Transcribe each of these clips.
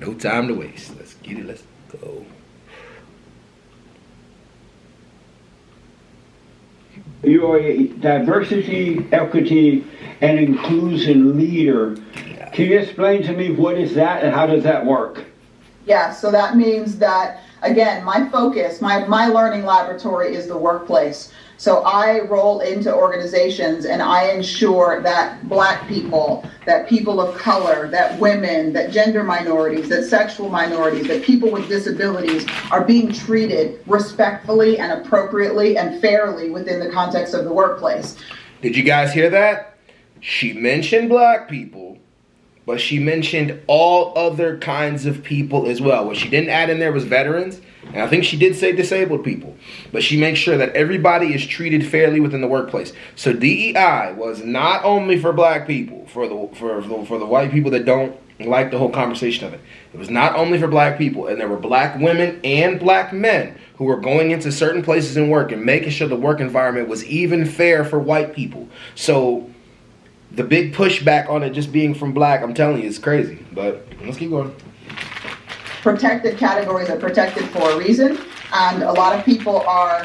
No time to waste. Let's get it. Let's go. You're a diversity, equity, and inclusion leader. Can you explain to me what is that and how does that work? Yeah, so that means that, again, my focus, my learning laboratory is the workplace. So I roll into organizations and I ensure that Black people, that people of color, that women, that gender minorities, that sexual minorities, that people with disabilities are being treated respectfully and appropriately and fairly within the context of the workplace. Did you guys hear that? She mentioned Black people, but she mentioned all other kinds of people as well. What she didn't add in there was veterans, and I think she did say disabled people. But she makes sure that everybody is treated fairly within the workplace. So DEI was not only for Black people, for the white people that don't like the whole conversation of it. It was not only for Black people, and there were Black women and Black men who were going into certain places and work and making sure the work environment was even fair for white people. So the big pushback on it just being from Black, I'm telling you, is crazy. But let's keep going. Protected categories are protected for a reason. And a lot of people are,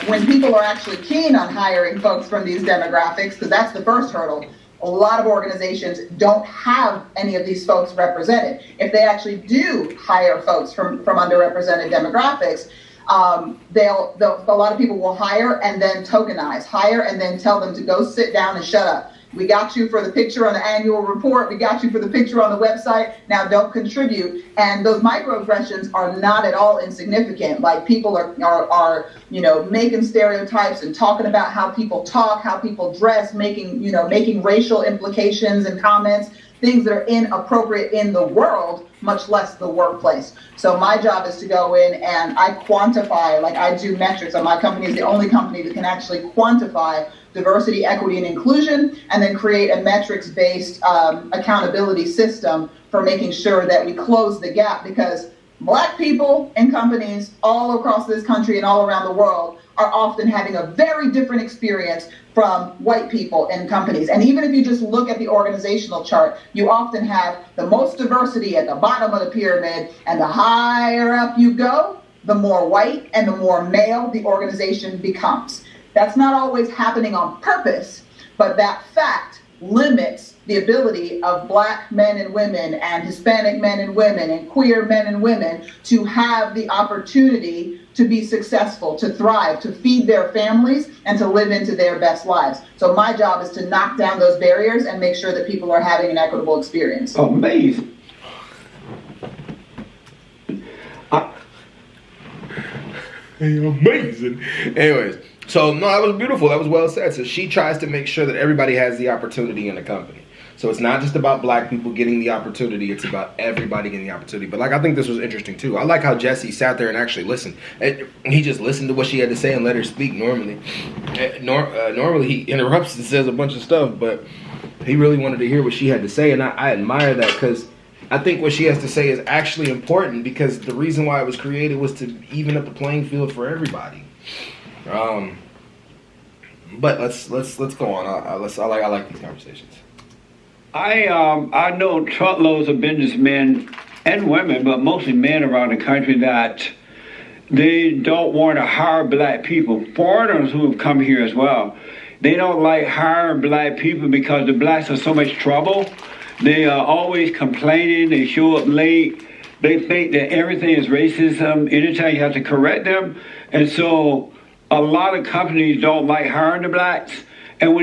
when people are actually keen on hiring folks from these demographics, because that's the first hurdle, a lot of organizations don't have any of these folks represented. If they actually do hire folks from underrepresented demographics, a lot of people will hire and then tokenize, hire and then tell them to go sit down and shut up. We got you for the picture on the annual report. We got you for the picture on the website. Now don't contribute. And those microaggressions are not at all insignificant. Like people are making stereotypes and talking about how people talk, how people dress, making racial implications and comments, things that are inappropriate in the world, much less the workplace. So my job is to go in and I quantify, like I do metrics. And my company is the only company that can actually quantify diversity, equity, and inclusion, and then create a metrics-based accountability system for making sure that we close the gap, because Black people in companies all across this country and all around the world are often having a very different experience from white people in companies. And even if you just look at the organizational chart, you often have the most diversity at the bottom of the pyramid, and the higher up you go, the more white and the more male the organization becomes. That's not always happening on purpose, but that fact limits the ability of Black men and women and Hispanic men and women and queer men and women to have the opportunity to be successful, to thrive, to feed their families, and to live into their best lives. So my job is to knock down those barriers and make sure that people are having an equitable experience. Amazing. Amazing. Anyways. So, no, that was beautiful. That was well said. So she tries to make sure that everybody has the opportunity in the company. So it's not just about Black people getting the opportunity. It's about everybody getting the opportunity. But, I think this was interesting, too. I like how Jesse sat there and actually listened. He just listened to what she had to say and let her speak normally. Normally, he interrupts and says a bunch of stuff, but he really wanted to hear what she had to say. And I admire that, because I think what she has to say is actually important, because the reason why it was created was to even up the playing field for everybody. But let's go on. I like these conversations. I know truckloads of businessmen and women, but mostly men around the country, that they don't want to hire Black people. Foreigners who have come here as well, they don't like hiring Black people because the Blacks are so much trouble. They are always complaining. They show up late. They think that everything is racism. Anytime you have to correct them, and so a lot of companies don't like hiring the Blacks, and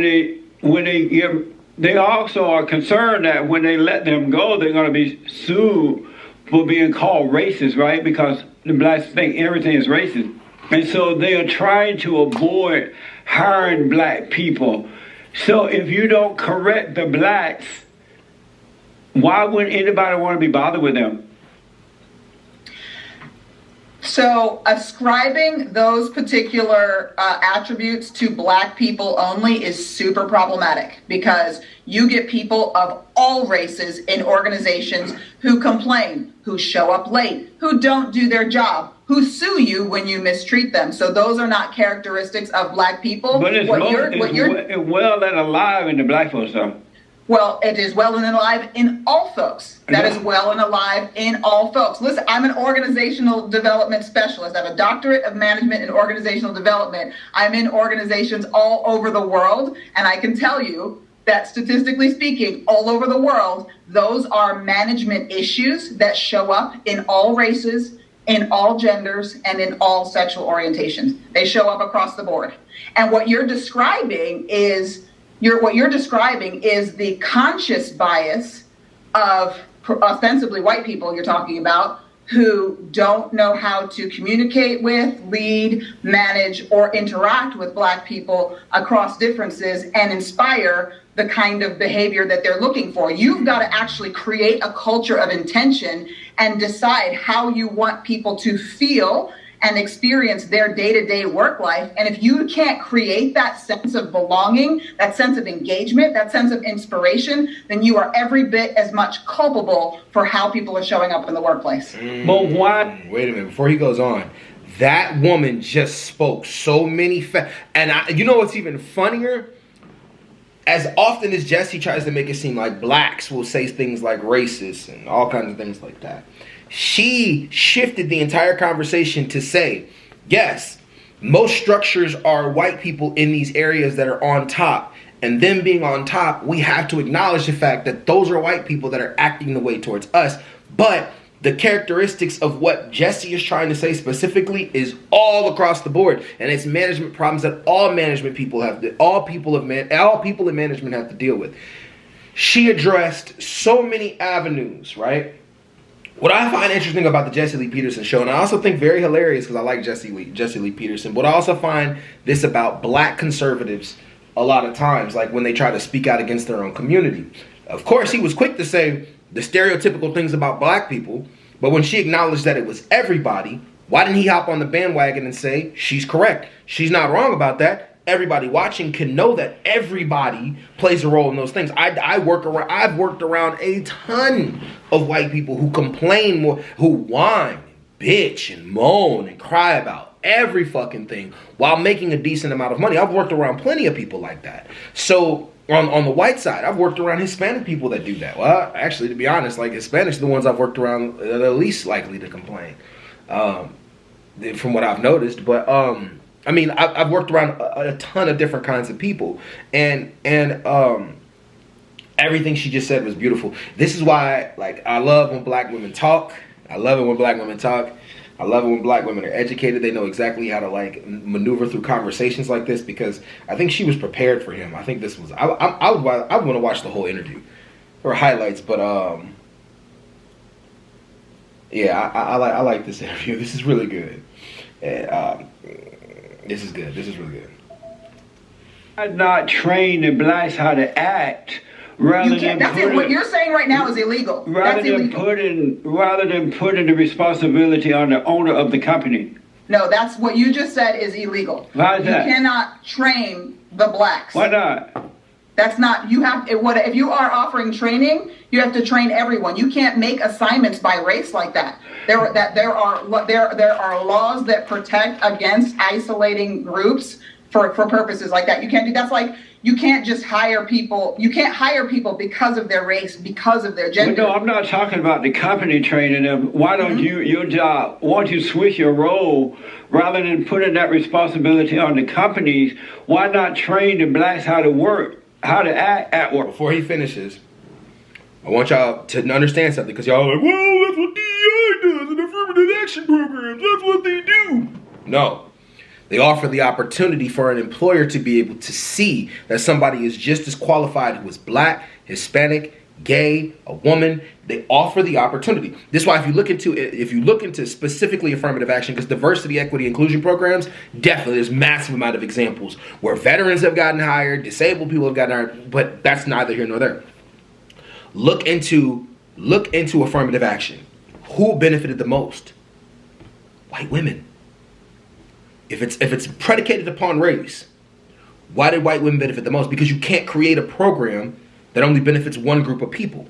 they also are concerned that when they let them go, they're going to be sued for being called racist, right? Because the Blacks think everything is racist, and so they are trying to avoid hiring Black people. So if you don't correct the Blacks, why would anybody want to be bothered with them? So ascribing those particular attributes to Black people only is super problematic, because you get people of all races in organizations who complain, who show up late, who don't do their job, who sue you when you mistreat them. So those are not characteristics of Black people. But it's well and alive in the Black folks, though. Well, it is well and alive in all folks. That is well and alive in all folks. Listen, I'm an organizational development specialist. I have a doctorate of management in organizational development. I'm in organizations all over the world, and I can tell you that statistically speaking, all over the world, those are management issues that show up in all races, in all genders, and in all sexual orientations. They show up across the board. And what you're describing is the conscious bias of ostensibly white people you're talking about, who don't know how to communicate with, lead, manage, or interact with Black people across differences and inspire the kind of behavior that they're looking for. You've got to actually create a culture of intention and decide how you want people to feel and experience their day-to-day work life. And if you can't create that sense of belonging, that sense of engagement, that sense of inspiration, then you are every bit as much culpable for how people are showing up in the workplace. But why? Wait a minute, before he goes on, that woman just spoke so many and you know what's even funnier? As often as Jesse tries to make it seem like blacks will say things like racist and all kinds of things like that, she shifted the entire conversation to say, yes, most structures are white people in these areas that are on top. And them being on top, we have to acknowledge the fact that those are white people that are acting the way towards us. But the characteristics of what Jesse is trying to say specifically is all across the board. And it's management problems that all management people have, all people in management have to deal with. She addressed so many avenues, right? What I find interesting about the Jesse Lee Peterson show, and I also think very hilarious because I like Jesse Lee Peterson, but I also find this about black conservatives a lot of times, like when they try to speak out against their own community. Of course, he was quick to say the stereotypical things about black people, but when she acknowledged that it was everybody, why didn't he hop on the bandwagon and say, she's correct, she's not wrong about that? Everybody watching can know that everybody plays a role in those things. I've worked around a ton of white people who complain more, who whine, bitch, and moan and cry about every fucking thing while making a decent amount of money. I've worked around plenty of people like that. So on the white side, I've worked around Hispanic people that do that. Well, actually, to be honest, like Hispanics are the ones I've worked around that are least likely to complain, from what I've noticed. But I mean, I've worked around a ton of different kinds of people, and everything she just said was beautiful. This is why, like, I love when black women talk. I love it when black women talk. I love it when black women are educated. They know exactly how to, like, maneuver through conversations like this, because I think she was prepared for him. I think this was, I would want to watch the whole interview or highlights, but yeah, I like this interview. This is really good. And, this is good. This is really good. I'm not trained the blacks how to act. What you're saying right now is illegal. Rather than putting the responsibility on the owner of the company. No, that's what you just said is illegal. Why is that? You cannot train the blacks. Why not? That's not, you have, if you are offering training, you have to train everyone. You can't make assignments by race like that. There are laws that protect against isolating groups for purposes like that. You can't do, that's like, you can't just hire people. You can't hire people because of their race, because of their gender. Well, no, I'm not talking about the company training them. Why don't your job, won't you switch your role rather than putting that responsibility on the companies? Why not train the blacks how to work, how to act at work? Before he finishes, I want y'all to understand something, because y'all are like, well, that's what DEI does in affirmative action programs. That's what they do. No. They offer the opportunity for an employer to be able to see that somebody is just as qualified who is black, Hispanic, gay, a woman. They offer the opportunity. This is why if you look into specifically affirmative action, because diversity, equity, inclusion programs, definitely there's massive amount of examples where veterans have gotten hired, disabled people have gotten hired, but that's neither here nor there. Look into affirmative action. Who benefited the most? White women. If it's predicated upon race, why did white women benefit the most? Because you can't create a program that only benefits one group of people.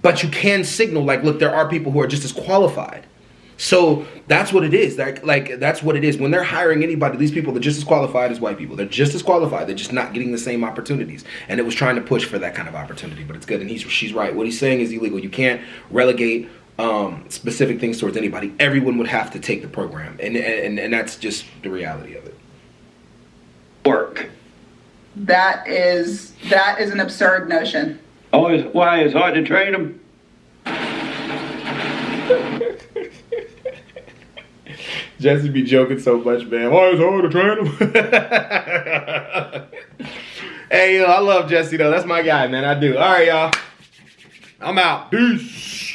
But you can signal, like, look, there are people who are just as qualified. So that's what it is. Like that's what it is. When they're hiring anybody, these people are just as qualified as white people. They're just as qualified. They're just not getting the same opportunities. And it was trying to push for that kind of opportunity. But it's good. And she's right. What he's saying is illegal. You can't relegate specific things towards anybody. Everyone would have to take the program. And that's just the reality of it. Work. That is an absurd notion. Oh, why? It's hard to train them? Jesse be joking so much, man. Why is it hard to train him? Hey, yo, I love Jesse, though. That's my guy, man. I do. All right, y'all. I'm out. Peace.